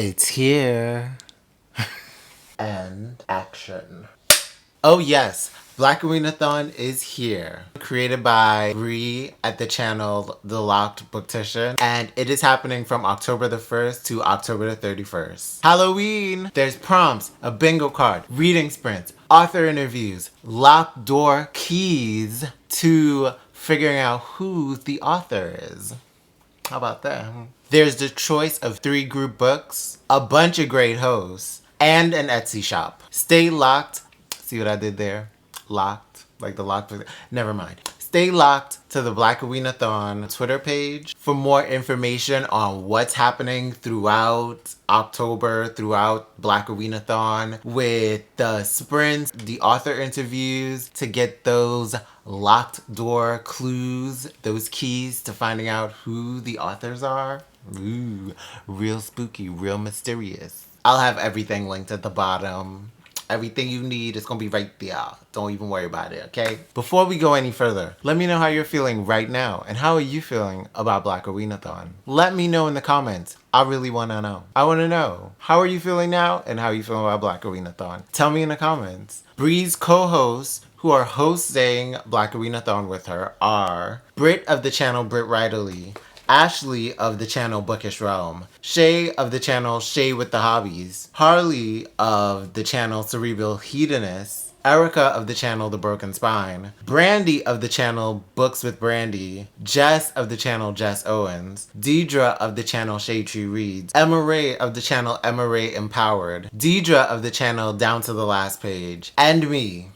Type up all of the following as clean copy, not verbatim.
It's here. And action. Oh yes, Blackoweenathon is here. Created by Bree at the channel The Locked Booktician, and it is happening from October the 1st to October the 31st. Halloween! There's prompts, a bingo card, reading sprints, author interviews, locked door keys to figuring out who the author is. How about that? There's the choice of 3 group books, a bunch of great hosts, and an Etsy shop. Stay locked. See what I did there? Locked. Like the locked. Never mind. Stay locked to the Blackoweenathon Twitter page for more information on what's happening throughout October, throughout Blackoweenathon, with the sprints, the author interviews, to get those locked door clues, those keys to finding out who the authors are. Ooh, real spooky, real mysterious. I'll have everything linked at the bottom. Everything you need is going to be right there. Don't even worry about it, okay? Before we go any further, let me know how you're feeling right now, and how are you feeling about Blackoweenathon? Let me know in the comments. I really want to know. I want to know. How are you feeling now, and how are you feeling about Blackoweenathon? Tell me in the comments. Bree's co-hosts who are hosting Blackoweenathon with her are Britt of the channel Britt Riderly, Ashley of the channel Bookish Realm, Shay of the channel Shay with the Hobbies, Harley of the channel Cerebral Hedonist, Erica of the channel The Broken Spine, Brandy of the channel Books with Brandy, Jess of the channel Jess Owens, Deidre of the channel Shade Tree Reads, Emma Ray of the channel Emma Ray Empowered, Deidre of the channel Down to the Last Page, and me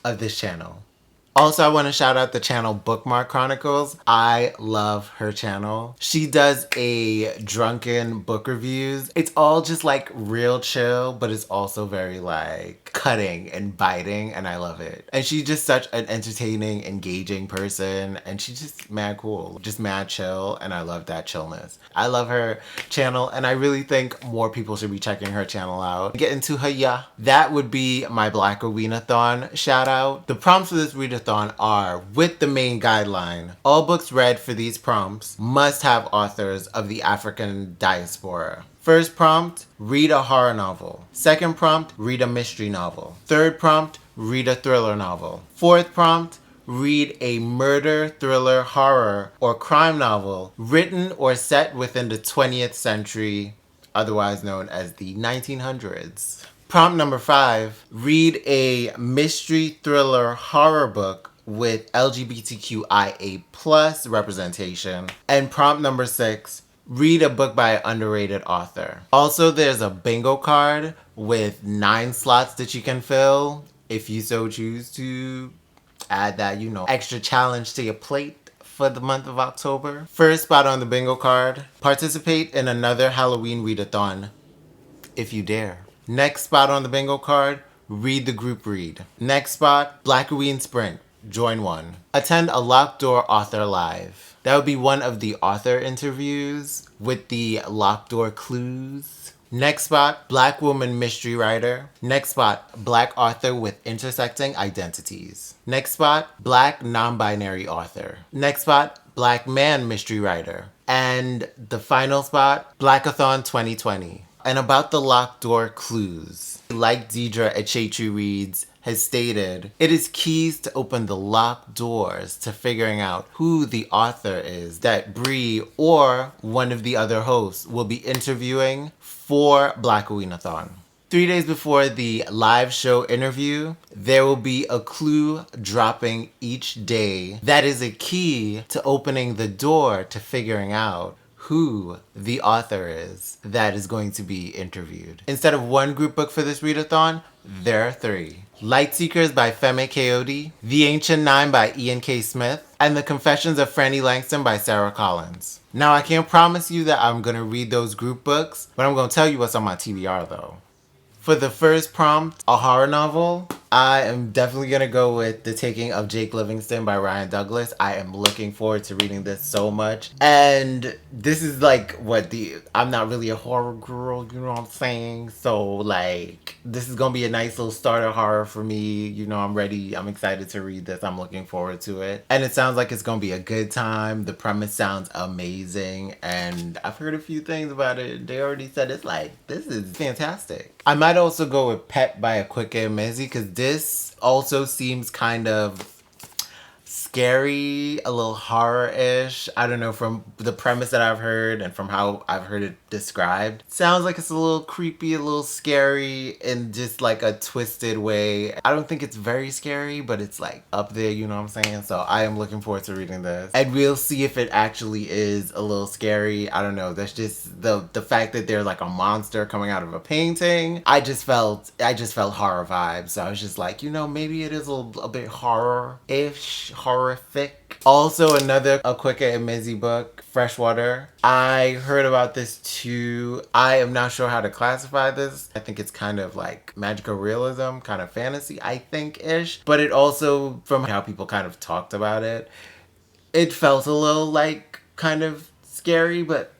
of this channel. Also, I want to shout out the channel Bookmark Chronicles. I love her channel. She does a drunken book reviews. It's all just like real chill, but it's also very like cutting and biting, and I love it. And she's just such an entertaining, engaging person, and she's just mad cool, just mad chill, and I love that chillness. I love her channel, and I really think more people should be checking her channel out. Get into her, yeah. That would be my Blackoweenathon shout out. The prompts for this readathon are, with the main guideline, all books read for these prompts must have authors of the African Diaspora. First prompt, read a horror novel. Second prompt, read a mystery novel. Third prompt, read a thriller novel. Fourth prompt, read a murder, thriller, horror, or crime novel written or set within the 20th century, otherwise known as the 1900s. Prompt number 5, read a mystery, thriller, horror book with LGBTQIA+ representation. And prompt number 6, read a book by an underrated author. Also, there's a bingo card with 9 slots that you can fill if you so choose to add that, extra challenge to your plate for the month of October. First spot on the bingo card, participate in another Halloween readathon if you dare. Next spot on the bingo card, read the group read. Next spot, Blackoween Sprint. Join one. Attend a locked door author live. That would be one of the author interviews with the locked door clues. Next spot, Black woman mystery writer. Next spot, Black author with intersecting identities. Next spot, Black non-binary author. Next spot, Black man mystery writer. And the final spot, Blackathon 2020. And about the locked door clues, like Deidre at Shade Tree Reads has stated, it is keys to open the locked doors to figuring out who the author is that Bree or one of the other hosts will be interviewing for Blackoweenathon. 3 days before the live show interview, there will be a clue dropping each day that is a key to opening the door to figuring out who the author is that is going to be interviewed. Instead of 1 group book for this readathon, there are 3. LIGHTSEEKERS by Femi Coyote, The Ancient Nine by Ian K. Smith, and The Confessions of Franny Langston by Sarah Collins. Now, I can't promise you that I'm gonna read those group books, but I'm gonna tell you what's on my TBR though. For the first prompt, a horror novel, I am definitely gonna go with The Taking of Jake Livingston by Ryan Douglas. I am looking forward to reading this so much. And this is like I'm not really a horror girl, you know what I'm saying? So like this is gonna be a nice little starter horror for me. You know, I'm ready. I'm excited to read this. I'm looking forward to it. And it sounds like it's gonna be a good time. The premise sounds amazing. And I've heard a few things about it. They already said it's like, this is fantastic. I might also go with Pet by Akweke Emezi because this also seems kind of scary, a little horror-ish. I don't know, from the premise that I've heard and from how I've heard it described. Sounds like it's a little creepy, a little scary in just like a twisted way. I don't think it's very scary, but it's like up there, you know what I'm saying? So I am looking forward to reading this. And we'll see if it actually is a little scary. I don't know. That's just the fact that there's like a monster coming out of a painting. I just felt horror vibes. So I was just like, you know, maybe it is a bit horror-ish, horrific. Also, another Akweke Emezi book, Freshwater. I heard about this too. I am not sure how to classify this. I think it's kind of like magical realism, kind of fantasy, I think-ish. But it also, from how people kind of talked about it, it felt a little like kind of scary, but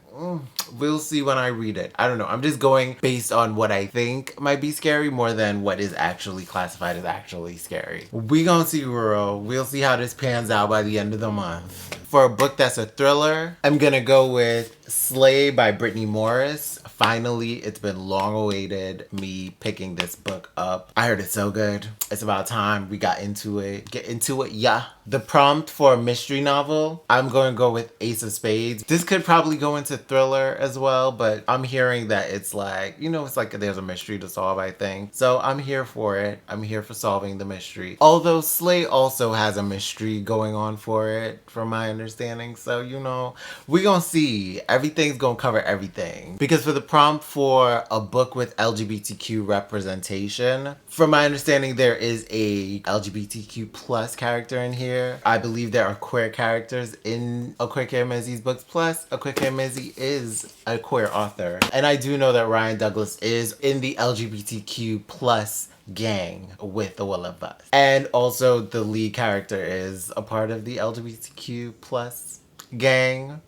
we'll see when I read it. I don't know. I'm just going based on what I think might be scary more than what is actually classified as actually scary. We gonna see, girl. We'll see how this pans out by the end of the month. For a book that's a thriller, I'm gonna go with Slay by Brittany Morris. Finally, it's been long awaited, me picking this book up. I heard it's so good. It's about time we got into it. Get into it, yeah. The prompt for a mystery novel, I'm going to go with Ace of Spades. This could probably go into thriller as well, but I'm hearing that it's like, you know, it's like there's a mystery to solve, I think. So I'm here for it. I'm here for solving the mystery. Although Slay also has a mystery going on for it, from my understanding. So, you know, we're going to see. Everything's going to cover everything. Because for the prompt for a book with LGBTQ representation, from my understanding, there is a LGBTQ plus character in here. I believe there are queer characters in Akweke Emezi's books. Plus, Akweke Emezi is a queer author. And I do know that Ryan Douglas is in the LGBTQ plus gang with The Will of Us. And also the lead character is a part of the LGBTQ plus gang.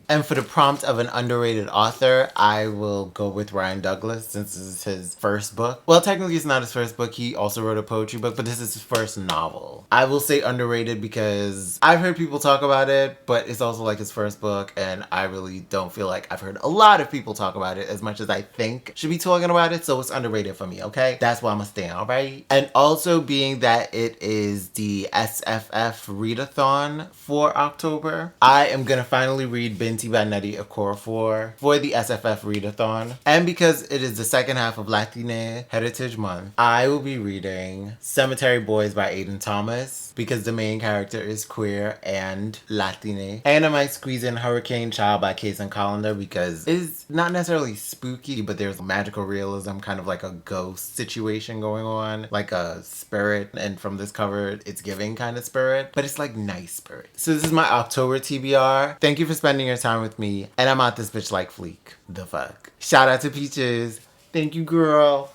And for the prompt of an underrated author, I will go with Ryan Douglas since this is his first book. Well, technically it's not his first book. He also wrote a poetry book, but this is his first novel. I will say underrated because I've heard people talk about it, but it's also like his first book, and I really don't feel like I've heard a lot of people talk about it as much as I think should be talking about it, so it's underrated for me, okay? That's why I'm gonna stand, alright? And also being that it is the SFF readathon for October, I am gonna finally read Binti by Nnedi Okorafor for the SFF readathon. And because it is the second half of Latine Heritage Month, I will be reading Cemetery Boys by Aiden Thomas because the main character is queer and Latine. And I might squeeze in Hurricane Child by Kaysen Colander because it's not necessarily spooky, but there's magical realism, kind of like a ghost situation going on, like a spirit. And from this cover, it's giving kind of spirit, but it's like nice spirit. So this is my October TBR. Thank you for spending your time with me, and I'm out this bitch like Fleek. The fuck. Shout out to Peaches. Thank you, girl.